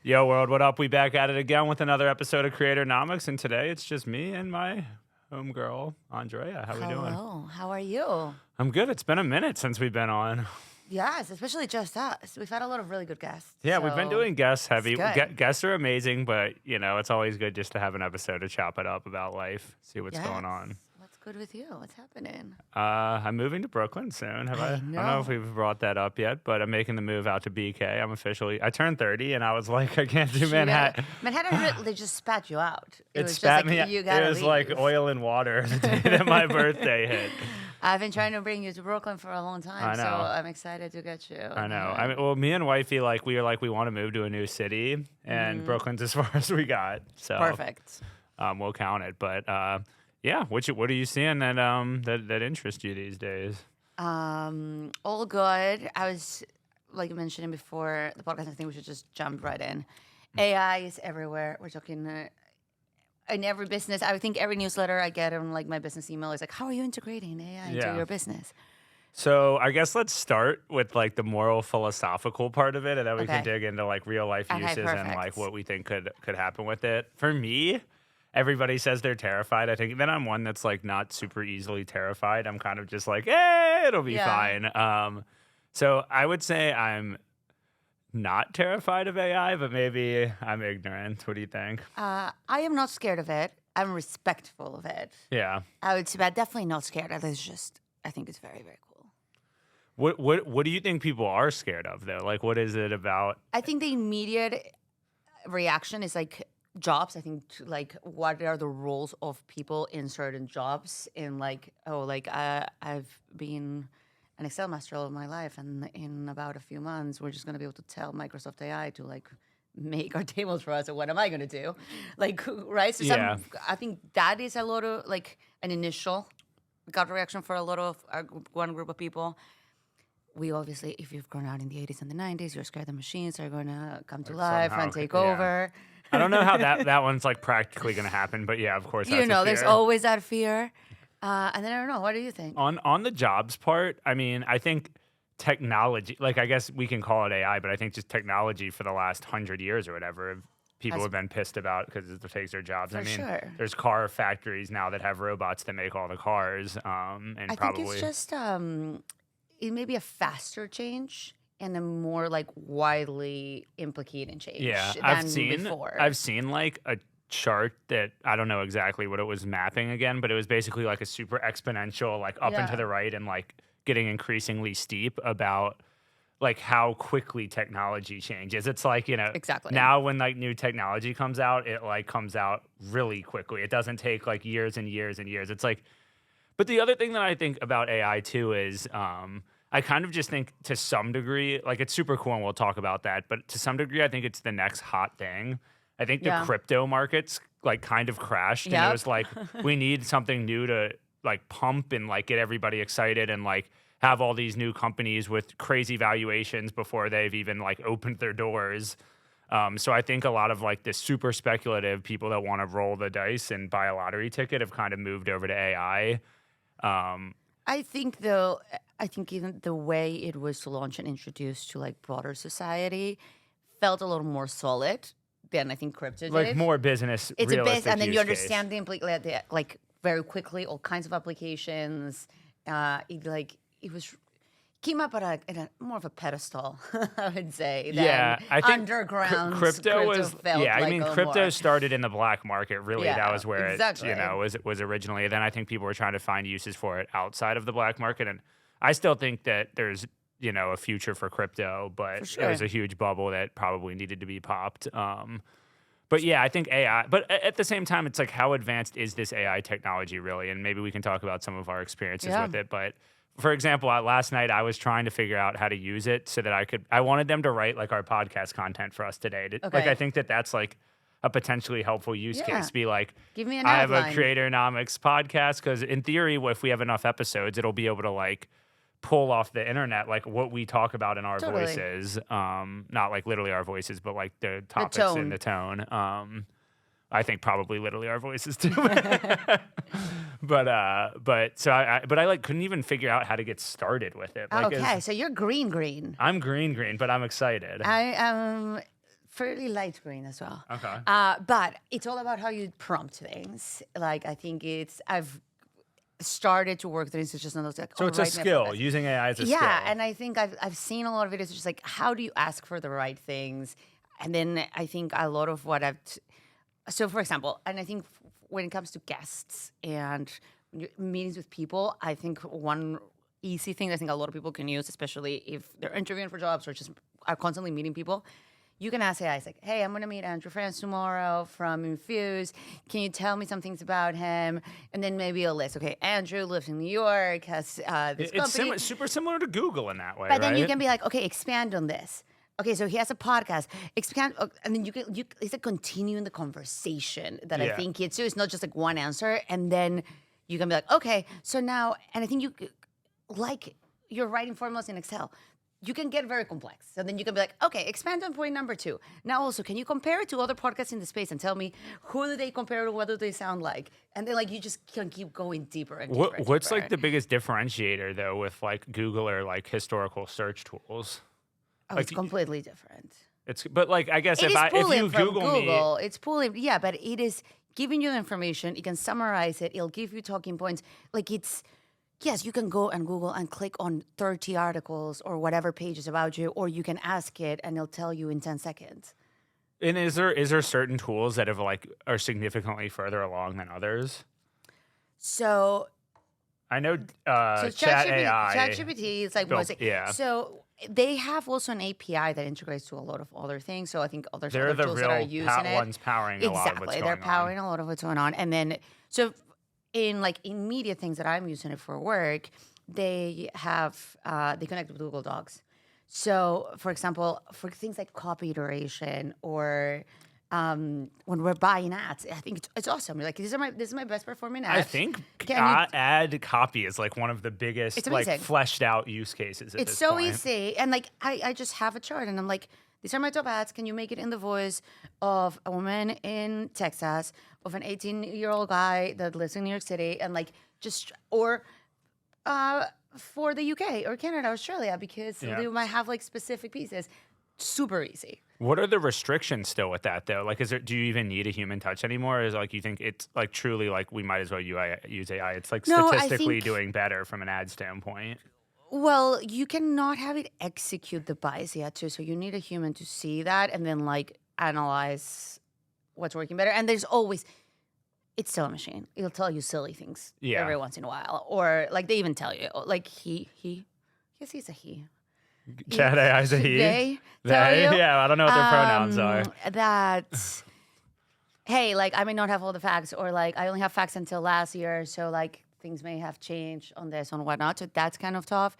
Yo, world, what up? We back at it again with another episode of Creatornomics, and today it's just me and my homegirl, Andrea. How we doing? Hello, how are you? I'm good. It's been a minute since we've been on. Yes, especially just us. We've had a lot of really good guests. Yeah, we've been doing guest heavy. good. Guests are amazing, but, you know, it's always good just to have an episode to chop it up about life, see what's going on. What's good with you? What's happening? I'm moving to Brooklyn soon. I don't know if we've brought that up yet, but I'm making the move out to BK. I turned 30, and I was like, I can't do Manhattan. Manhattan, they just spat you out. It spat me out. You gotta It was leave. like oil and water the day that my birthday hit. I've been trying to bring you to Brooklyn for a long time, I know. so I'm excited to get you. I know. I mean, well, me and wifey, we want to move to a new city, and Brooklyn's as far as we got. So Perfect. We'll count it. But yeah, what are you seeing that interests you these days? All good. I was mentioning before the podcast. I think we should just jump right in. AI is everywhere. We're talking. In every business, I think every newsletter I get on my business email is like, how are you integrating AI into your business? So I guess let's start with the moral philosophical part of it, and then we can dig into real life uses and what we think could happen with it. For me, everybody says they're terrified. I think then I'm one that's not super easily terrified. I'm kind of just it'll be fine. So I would say I'm not terrified of AI, but maybe I'm ignorant. What do you think? I am not scared of it. I'm respectful of it. Yeah. I would say, but definitely not scared. I think it's very, very cool. What do you think people are scared of though? What is it about? I think the immediate reaction is jobs. I think what are the roles of people in certain jobs? In I've been an Excel master all of my life, and in about a few months, we're just going to be able to tell Microsoft AI to make our tables for us. So what am I going to do? Right? So I think that is a lot of an initial gut reaction for a lot of one group of people. We obviously, if you've grown out in the 80s and the 90s, you're scared the machines are going to come to life and take over. I don't know how that one's practically going to happen, but yeah, of course. That's there's always that fear. And then I don't know. What do you think? On the jobs part, I mean, I think technology, I guess we can call it AI, but I think just technology for the last 100 years or whatever, people have been pissed about because it takes their jobs. There's car factories now that have robots that make all the cars. I think it's just it may be a faster change and a more widely implicating change than before. I've seen a chart that I don't know exactly what it was mapping again, but it was basically a super exponential up and to the right and getting increasingly steep about how quickly technology changes. It's exactly now when new technology comes out, it comes out really quickly. It doesn't take years and years and years. It's but the other thing that I think about AI too is I kind of just think to some degree it's super cool and we'll talk about that, but to some degree I think it's the next hot thing. I think the crypto markets kind of crashed, and it was we need something new to pump and get everybody excited and have all these new companies with crazy valuations before they've even opened their doors. So I think a lot of the super speculative people that want to roll the dice and buy a lottery ticket have kind of moved over to AI. I think even the way it was launched and introduced to broader society felt a little more solid than I think crypto did. More business. It's a business, and then you case. understand the very quickly all kinds of applications. It was came up at a more of a pedestal, I would say. Than I think underground crypto was. Felt I mean, crypto more. Started in the black market. Really, that was where it was originally. Then I think people were trying to find uses for it outside of the black market, and I still think that there's a future for crypto, but it was a huge bubble that probably needed to be popped. But yeah, I think AI. But at the same time, it's how advanced is this AI technology really? And maybe we can talk about some of our experiences with it. But for example, last night I was trying to figure out how to use it so that I wanted them to write our podcast content for us today. I think that's a potentially helpful use case. Be give me an I outline. have a Creatornomics podcast because in theory, if we have enough episodes, it'll be able to pull off the internet what we talk about in our voices, not literally our voices, but the topics and the tone. I think probably literally our voices too. but I couldn't even figure out how to get started with it. Okay, so you're green. I'm green, but I'm excited. I am fairly light green as well. Okay. But it's all about how you prompt things. Like I think I've started to work things. It's just not like So it's a skill. Using AI is a skill. yeah, and I think I've seen a lot of videos just like how do you ask for the right things, and then I think a lot of what so for example, and I think when it comes to guests and meetings with people, I think one easy thing I think a lot of people can use, especially if they're interviewing for jobs or just are constantly meeting people. You can ask AI, it's like, hey, I'm going to meet Andrew France tomorrow from Infuse. Can you tell me some things about him? And then maybe a list. Okay, Andrew lives in New York, has this company. It's super similar to Google in that way, But then you right? can be like, okay, expand on this. Okay, so he has a podcast. Expand, and then it's like continuing the conversation that I Yeah. think it's so it's not just like one answer, and then you can be like, okay, so now, and I think like you're writing formulas in Excel. You can get very complex. So then you can be like, okay, expand on point number 2. Now also, can you compare it to other podcasts in the space and tell me who do they compare to, what do they sound like? And then like you just can keep going deeper and deeper. and What's deeper. like the biggest differentiator though with like Google or like historical search tools? Oh, like, it's completely different. But like I guess It is if pulling you from Google me, it's pulling, yeah, but it is giving you the information. It can summarize it. It'll give you talking points. Like yes, you can go and Google and click on 30 articles or whatever pages about you, or you can ask it and it'll tell you in 10 seconds. and is there certain tools that have like are significantly further along than others? So, I know so Chat AI. ChatGPT is like built- mostly. yeah. So they have also an API that integrates to a lot of other things. So I think They're other the tools that are real using it. ones powering a lot of what's Exactly, going they're on. powering a lot of what's going on. And then so in like immediate things that I'm using it for work, they have they connect with Google Docs. So for example, for things like copy iteration or when we're buying ads, I think it's awesome. Like this is my best performing ad. I think Can you- ad copy is like one of the biggest It's like amazing. fleshed out use cases. At It's this so point. easy. And like I just have a chart and I'm like, these are my top ads. Can you make it in the voice of a woman in Texas, of an 18-year-old guy that lives in New York City, and like just or for the UK or Canada, Australia, because Yeah. they might have like specific pieces. Super easy. What are the restrictions still with that though? Like, do you even need a human touch anymore? Or is like you think it's like truly like we might as well use AI? It's like No, I statistically think- doing better from an ad standpoint. Well, you cannot have it execute the bias yet too. So you need a human to see that and then like analyze what's working better. And there's always it's still a machine. It'll tell you silly things Yeah. every once in a while. Or like they even tell you, like yes, he's a he. Chat AI is a he. They tell They? you. Yeah, I don't know what their pronouns are. That hey, like I may not have all the facts, or like I only have facts until last year, so like things may have changed on this and whatnot. So that's kind of tough.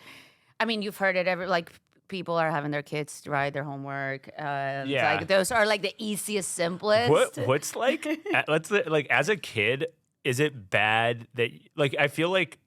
I mean, you've heard it like people are having their kids write their homework. Yeah. Like those are like the easiest, simplest. What's like like as a kid, is it bad that like I feel like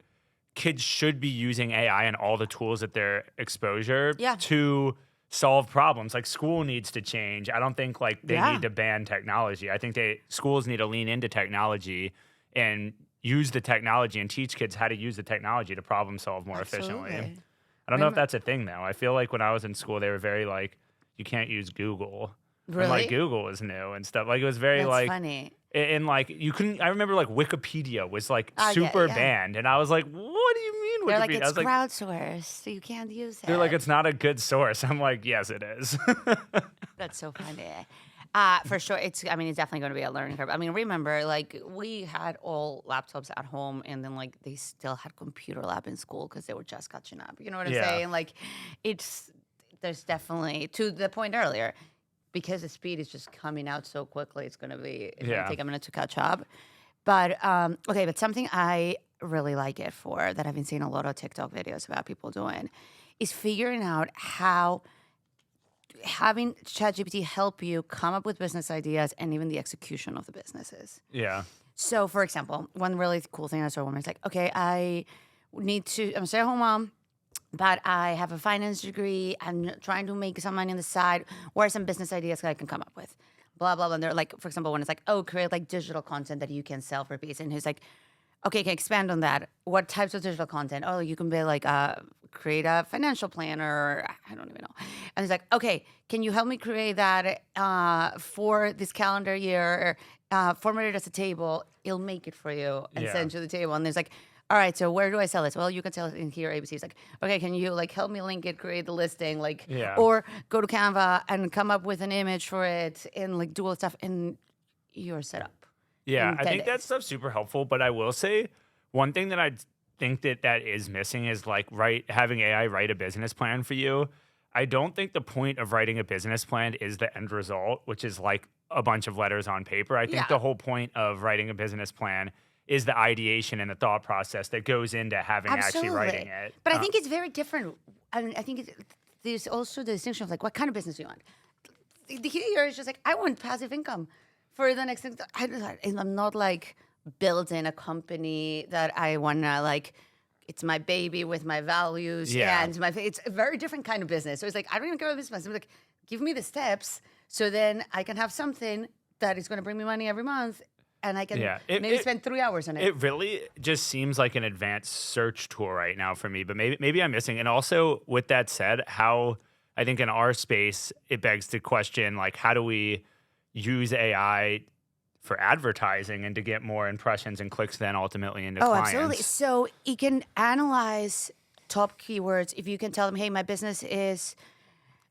kids should be using AI and all the tools at their exposure Yeah. to solve problems. Like school needs to change. I don't think like they Yeah. need to ban technology. I think schools need to lean into technology and use the technology and teach kids how to use the technology to problem solve more efficiently. Absolutely. I don't know if that's a thing though. I feel like when I was in school, they were very like, you can't use Google. And Really? like Google was new and stuff. Like it was very That's like funny. and like you couldn't. I remember like Wikipedia was like Yeah, super yeah. banned, and I was like, "What do you mean Wikipedia?" They're like I it's was like, crowdsourced, so you can't use it. "They're like it's not a good source." I'm like, "Yes, it is." That's so funny. For sure, it's definitely going to be a learning curve. I mean, remember, like we had all laptops at home, and then like they still had computer lab in school because they were just catching up. You know what I'm Yeah. saying? Like, there's definitely to the point earlier, because the speed is just coming out so quickly. It's going to take a minute to catch up. But okay, but something I really like it for that I've been seeing a lot of TikTok videos about people doing is figuring out how having ChatGPT help you come up with business ideas and even the execution of the businesses. Yeah. So, for example, one really cool thing I saw a woman is like, okay, I'm a stay-at-home mom, but I have a finance degree. I'm trying to make some money on the side. What are some business ideas that I can come up with? Blah, blah, blah. And they're like, for example, when it's like, oh, create like digital content that you can sell for a piece. And he's like, Okay, can expand on that. What types of digital content? Oh, you can be like create a financial plan, or I don't even know. And it's like, okay, can you help me create that for this calendar year? Format it as a table. It'll make it for you and Yeah. send you the table. And there's like, all right, so where do I sell this? Well, you can sell it in here. ABC is like, okay, can you like help me link it, create the listing, like, Yeah. or go to Canva and come up with an image for it and like do all the stuff, and you're set up Yeah, in I 10 think that days. stuff's super helpful, but I will say one thing that I think that is missing is like having AI write a business plan for you. I don't think the point of writing a business plan is the end result, which is like a bunch of letters on paper. I think Yeah. the whole point of writing a business plan is the ideation and the thought process that goes into having actually writing Absolutely. it. But I think it's very different. I think there's also the distinction of like, what kind of business do you want? The here is just like, I want passive income for the next thing. I'm not like building a company that I want to like, it's my baby with my values Yeah. and it's a very different kind of business. So it's like, I don't even care about business. I'm like, give me the steps so then I can have something that is going to bring me money every month and I can Yeah. maybe spend 3 hours on it. It really just seems like an advanced search tool right now for me, but maybe I'm missing. And also, with that said, how I think in our space it begs to question like how do we use AI for advertising and to get more impressions and clicks then ultimately into Oh, clients. absolutely. So it can analyze top keywords. If you can tell them, hey, my business is,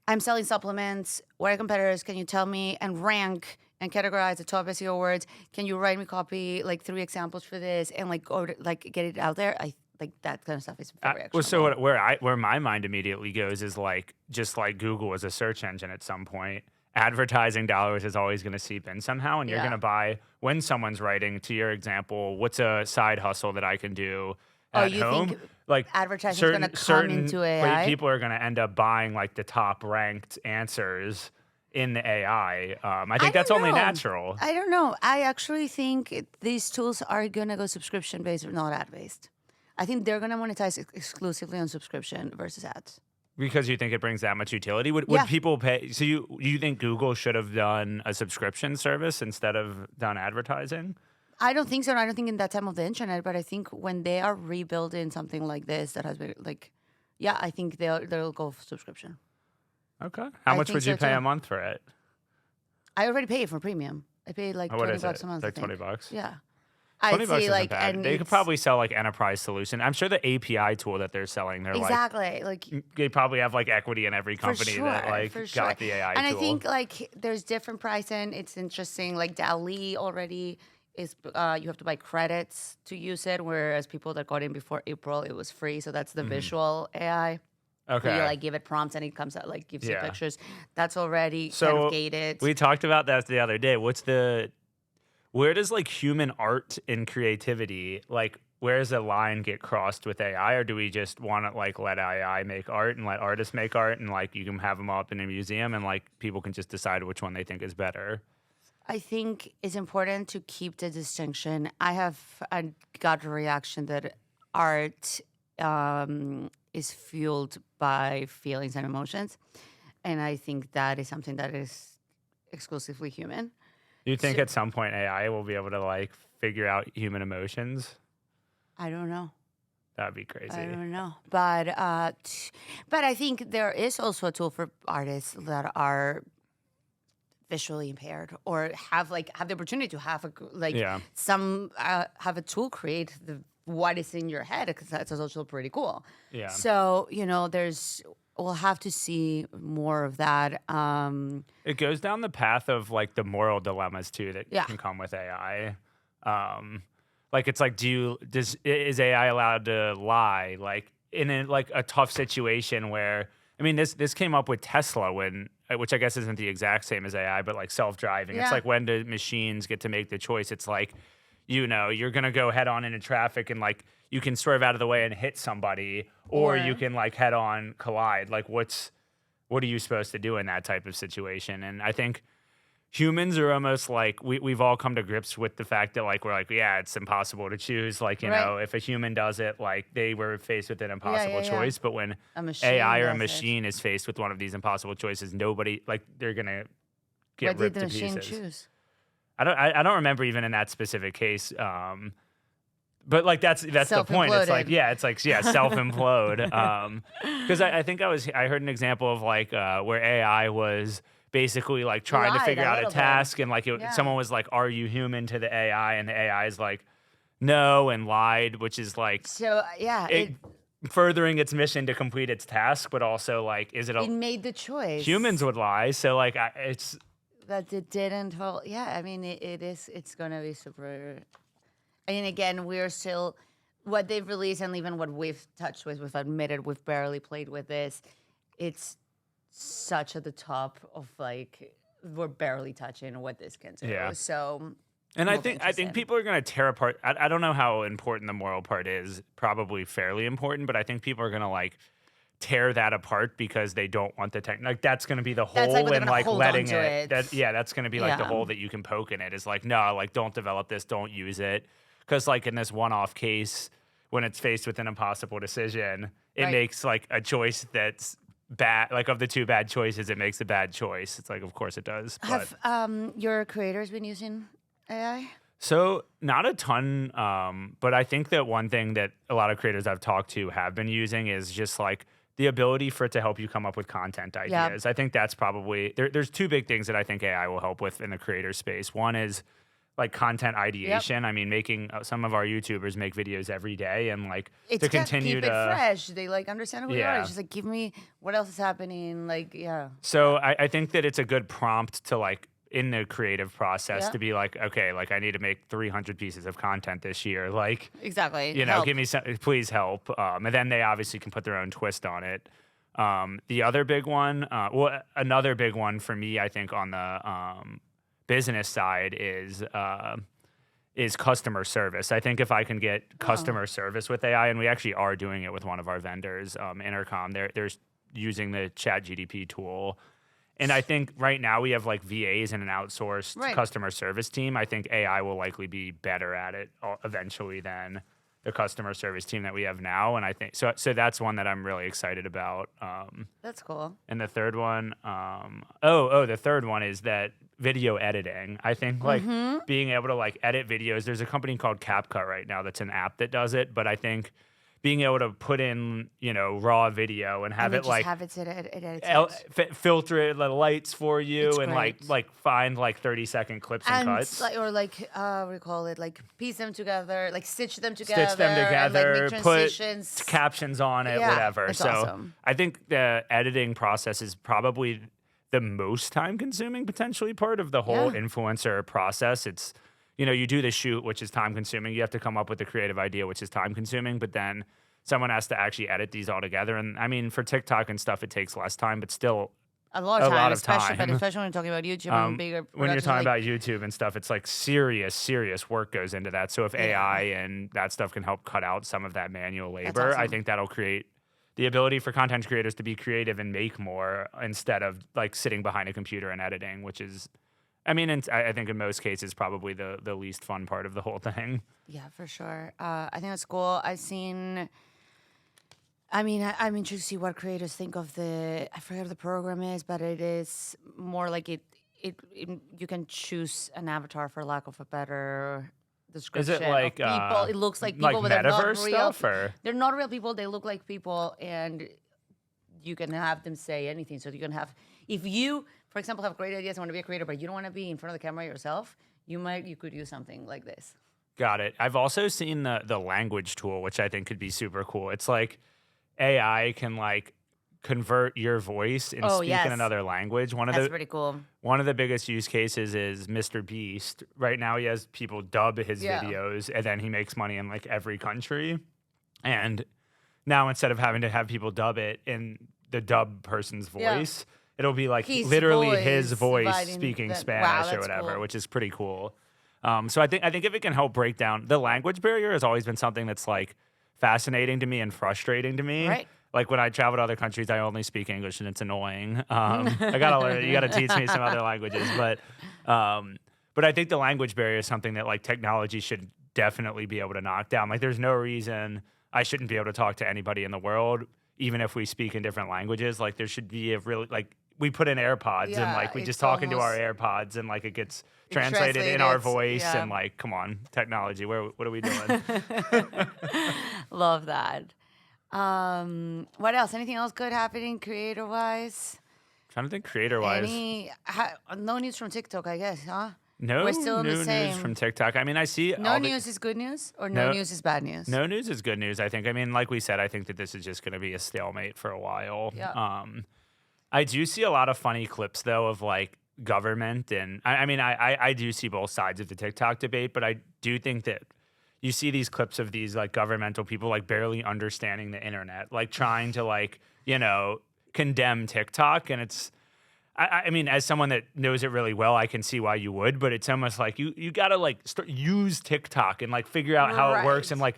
I'm selling supplements. What are competitors? Can you tell me and rank and categorize the top SEO words? Can you write me copy, like 3 examples for this and like go to, like get it out there? I like that kind of stuff is very actionable. Well, so where my mind immediately goes is like just like Google as a search engine at some point. Advertising dollars is always going to seep in somehow, and you're Yeah. going to buy when someone's writing. To your example, what's a side hustle that I can do Oh, at you home? think Like advertising's gonna come certain into AI? people are going to end up buying like the top ranked answers in the AI. I think that's don't only know. natural. I don't know. I actually think these tools are gonna go subscription based or not ad based. I think they're gonna monetize exclusively on subscription versus ads. Because you think it brings that much utility? Would Yeah. people pay? So you think Google should have done a subscription service instead of done advertising? I don't think so. I don't think in that time of the internet, but I think when they are rebuilding something like this that has been like, yeah, I think they'll go for subscription. Okay. How I much think would you so, pay too. a month for it? I already paid for premium. I paid like What 20 is bucks it? a month. Like I think. $20? Yeah. 20 I'd bucks say isn't like, bad. and They could it's- probably sell like enterprise solution. I'm sure the API tool that they're selling, they're exactly like like they probably have like equity in every for company sure, that like for got sure. the AI And tool. I think like there's different pricing. It's interesting. Like DALI already is you have to buy credits to use it, whereas people that got in before April, it was free. So that's the visual AI. okay. Where you like give it prompts and it comes out like gives you Yeah. pictures. That's already kind So of gated. we talked about that the other day. Where does like human art and creativity, like where does the line get crossed with AI, or do we just want to like let AI make art and let artists make art and like you can have them up in a museum and like people can just decide which one they think is better? I think it's important to keep the distinction. I have a gut reaction that art is fueled by feelings and emotions. And I think that is something that is exclusively human. You think at some point AI will be able to like figure out human emotions? I don't know. That'd be crazy. I don't know. But I think there is also a tool for artists that are visually impaired or have the opportunity to have Yeah. some have a tool create what is in your head, because that's also pretty cool. Yeah. So we'll have to see more of that. It goes down the path of like the moral dilemmas too that Yeah. can come with AI. Like it's like, is AI allowed to lie? Like in a tough situation where, I mean, this came up with Tesla which I guess isn't the exact same as AI, but like self-driving. Yeah. It's like when do machines get to make the choice? It's like, you're gonna go head on into traffic and like you can swerve out of the way and hit somebody, or you can like head on collide. Like what are you supposed to do in that type of situation? And I think humans are almost like we've all come to grips with the fact that like we're like, yeah, it's impossible to choose. Like, you Right. know, if a human does it, like they were faced with an impossible yeah. choice. But when A machine AI or a does it. machine is faced with one of these impossible choices, nobody like they're gonna get What did ripped the to machine pieces. choose? I don't remember even in that specific case. But like that's the point. It's like Self-imploded. self implode. Because I think I heard an example of like where AI was basically like trying to Lied figure a out a little bit. task, and like Yeah. someone was like, "Are you human?" to the AI, and the AI is like, "No," and lied, which is like So it furthering its mission to complete its task, but also like, is it it made the choice. humans would lie? So like, it's that it didn't hold. Yeah, I mean, it's gonna be super. I mean, again, we're still what they've released, and even what we've touched with, we've admitted we've barely played with this. It's such at the top of like we're barely touching what this can do. Yeah. So, And we'll I be think interested. people are going to tear apart. I don't know how important the moral part is. Probably fairly important, but I think people are going to like tear that apart because they don't want the tech. Like that's going to be the That's, hole like, what they're in gonna like hold letting onto it. it. That's going to be like the Yeah. hole that you can poke in it. Is like no, like don't develop this, don't use it, because like in this one-off case, when it's faced with an impossible decision, it Right. makes like a choice that's bad. Like of the two bad choices, it makes a bad choice. It's like of course it does. But. Have your creators been using AI? So not a ton, but I think that one thing that a lot of creators I've talked to have been using is just like the ability for it to help you come up with content ideas. I think that's probably there's two big things that I think AI will help with in the creator space. One is like content ideation. I mean, making some of our YouTubers make videos every day and like It's to continue keep to it fresh. They like understand who you are. Yeah. It's just like give me what else is happening. Like So I think that it's a good prompt to like in the creative process Yeah. to be like, okay, like I need to make 300 pieces of content this year. Like, exactly. you know, Help. give me some, please help. And then they obviously can put their own twist on it. The other big one, another big one for me, I think on the business side is customer service. I think if I can get customer service with AI, and we actually are doing it with one of our vendors, Intercom, they're using the Chat GDP tool. And I think right now we have like VAs and an outsourced Right. customer service team. I think AI will likely be better at it eventually than the customer service team that we have now. And I think so that's one that I'm really excited about. That's cool. And the third one, the third one is that video editing. I think like being able to like edit videos. There's a company called CapCut right now that's an app that does it, but I think being able to put in, you know, raw video and have And it just like have it filter it, the lights for you, It's and great. like find like 30-second clips and cuts. like or like what do you call it? Like piece them together, like stitch them together, Stitch them and, like, together, make put transitions. captions on it, Yeah, whatever. it's So awesome. I think the editing process is probably the most time consuming potentially part of the whole Yeah. influencer process. It's, you know, you do the shoot, which is time consuming. You have to come up with the creative idea, which is time consuming, but then someone has to actually edit these all together. And I mean, for TikTok and stuff, it takes less time, but still a lot of time, time. But especially when you're talking about YouTube and bigger when you're productions, talking like, about YouTube and stuff, it's like serious work goes into that. So if AI and that stuff can help cut out some of that manual labor, I awesome. think that'll create the ability for content creators to be creative and make more instead of like sitting behind a computer and editing, which is, I mean, I think in most cases probably the least fun part of the whole thing. yeah, for sure. I think that's cool. I'm interested to see what creators think of I forget what the program is, but it is more like it you can choose an avatar for lack of a better description. Is it like of people? It looks like people, but they're not metaverse real. stuff, or They're not real people. They look like people, and you can have them say anything. So you can have, if you, for example, have great ideas and want to be a creator, but you don't want to be in front of the camera yourself, you could use something like this. Got it. I've also seen the language tool, which I think could be super cool. It's like AI can like convert your voice and speak yes. in another language. That's pretty cool. One of the biggest use cases is Mr. Beast. Right now, he has people dub his Yeah. videos, and then he makes money in like every country. And now, instead of having to have people dub it in the dub person's Yeah. voice, it'll be like His literally his voice providing speaking that- Spanish wow, or that's whatever, cool. which is pretty cool. So I think if it can help break down the language barrier, has always been something that's like fascinating to me and frustrating to me. Right. Like when I travel to other countries, I only speak English, and it's annoying. I gotta learn. You gotta teach me some other languages, but I think the language barrier is something that like technology should definitely be able to knock down. Like, there's no reason I shouldn't be able to talk to anybody in the world, even if we speak in different languages. Like, there should be a really like we put in AirPods and Yeah, like we just it's talk into our almost- AirPods and like it gets It translated in our translates, voice yeah. and like, come on, technology, what are we doing? Love that. What else? Anything else good happening creator wise? Trying to think creator wise. No news from TikTok, I guess, huh? No We're still in the new news from same. TikTok. I mean, I see No all the, news is good news, or no No- news is bad news. no news is good news, I think. I mean, like we said, I think that this is just going to be a stalemate for a while. Yeah. I do see a lot of funny clips though of like government, and I mean, I do see both sides of the TikTok debate, but I do think that you see these clips of these like governmental people like barely understanding the internet, like trying to like, condemn TikTok. And it's, I mean, as someone that knows it really well, I can see why you would, but it's almost like you got to like use TikTok and like figure out how it works and like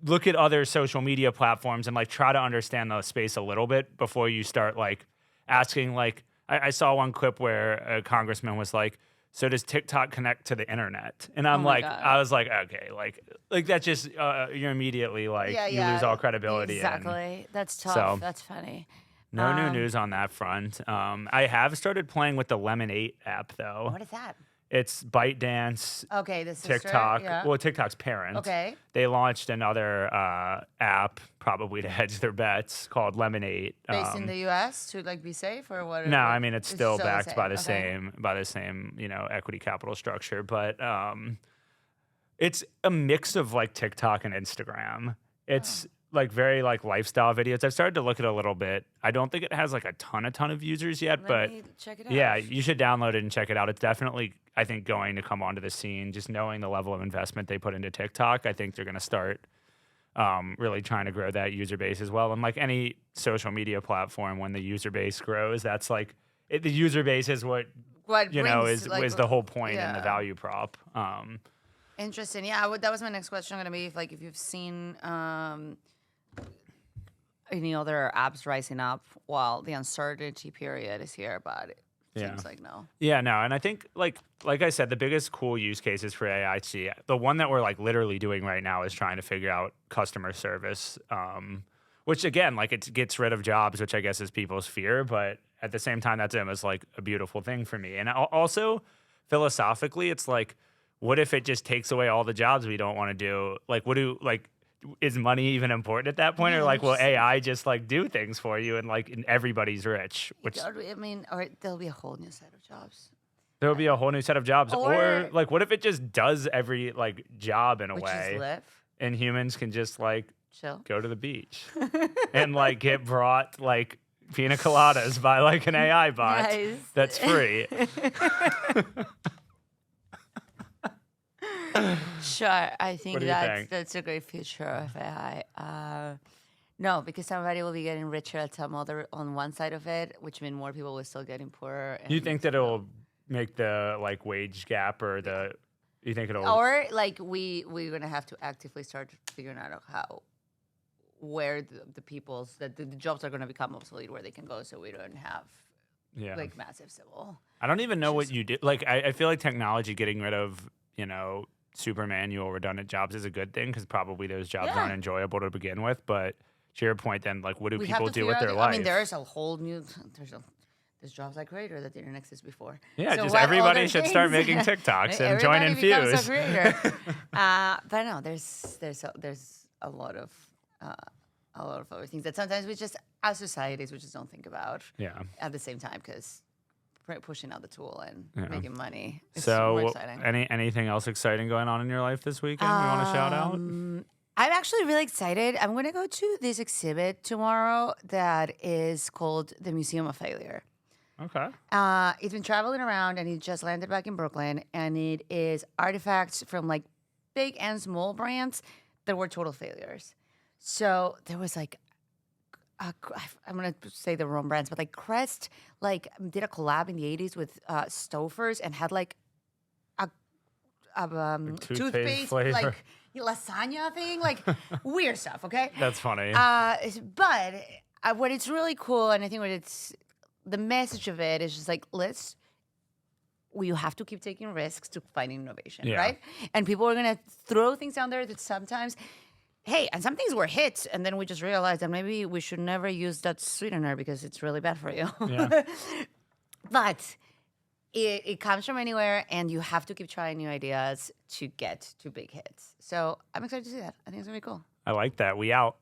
look at other social media platforms and like try to understand the space a little bit before you start like asking like, I saw one clip where a congressman was like, so does TikTok connect to the internet? And I'm my like, God. I was like, okay, like that's just you're immediately like you lose all credibility. Exactly. That's tough. So- That's funny. No new news on that front. I have started playing with the Lemon8 app though. What is that? It's ByteDance, Okay, the sister. TikTok. Yeah. Well, TikTok's parent. Okay. They launched another app, probably to hedge their bets, called Lemon8. Based in the U.S. to like be safe or what? No, I mean it's still the backed by the same. same equity capital structure, but it's a mix of like TikTok and Instagram. It's like very like lifestyle videos. I've started to look at it a little bit. I don't think it has like a ton of users yet, but Let me check it out. yeah, you should download it and check it out. It's definitely, I think, going to come onto the scene. Just knowing the level of investment they put into TikTok, I think they're going to start really trying to grow that user base as well. And like any social media platform, when the user base grows, that's like the user base is what brings, is the whole point and the yeah. value prop. Interesting. Yeah, that was my next question going to be if you've seen any other apps rising up while the uncertainty period is here, but it seems like no. Yeah, no, and I think like I said, the biggest cool use cases for AI, the one that we're like literally doing right now is trying to figure out customer service, which again, like it gets rid of jobs, which I guess is people's fear, but at the same time, that's almost like a beautiful thing for me. And also philosophically, it's like, what if it just takes away all the jobs we don't want to do? Like, is money even important at that point, or like will AI just like do things for you and everybody's rich? Which I mean, or there'll be a whole new set of jobs. there'll be a whole new set of jobs, or Or- like what if it just does every like job in a Which way, is live, and humans can just like chill. go to the beach and like get brought like pina coladas by like an AI bot Nice. that's free. Sure, I think What do you think? that's a great future of AI. No, because somebody will be getting richer at on one side of it, which means more people will still getting poorer. You and- think that it'll make the like wage gap or the? You think it'll? or like we're gonna have to actively start figuring out where the jobs are gonna become obsolete, where they can go, so we don't have Yeah. like massive civil. I don't even know what you do. Like, I feel like technology getting rid of, super manual, redundant jobs is a good thing because probably those jobs Yeah. aren't enjoyable to begin with. But to your point, then, like, what do We have people to do figure with out their life? I mean, there's a whole new there's jobs like creator that didn't exist before. Yeah, So just what everybody other should start things- making TikToks and join Everybody becomes Infuse. a creator. But no, there's a lot of other things that sometimes we just, as societies, we just don't think about Yeah. at the same time because pushing out the tool and Yeah. making money is super So, exciting. anything else exciting going on in your life this weekend? We want to shout out? I'm actually really excited. I'm going to go to this exhibit tomorrow that is called the Museum of Failure. Okay. It's been traveling around and it just landed back in Brooklyn. And it is artifacts from like big and small brands that were total failures. So there was like, I'm going to say the wrong brands, but like Crest did a collab in the 80s with Stouffer's and had like a toothpaste flavor. like lasagna thing, like weird stuff, okay? That's funny. But what it's really cool, and I think the message of it is just like, you have to keep taking risks to find innovation, Yeah. right? And people are gonna throw things down there that sometimes hey, and some things were hits, and then we just realized that maybe we should never use that sweetener because it's really bad for you. Yeah. But it comes from anywhere, and you have to keep trying new ideas to get to big hits. So I'm excited to see that. I think it's gonna be cool. I like that. We out.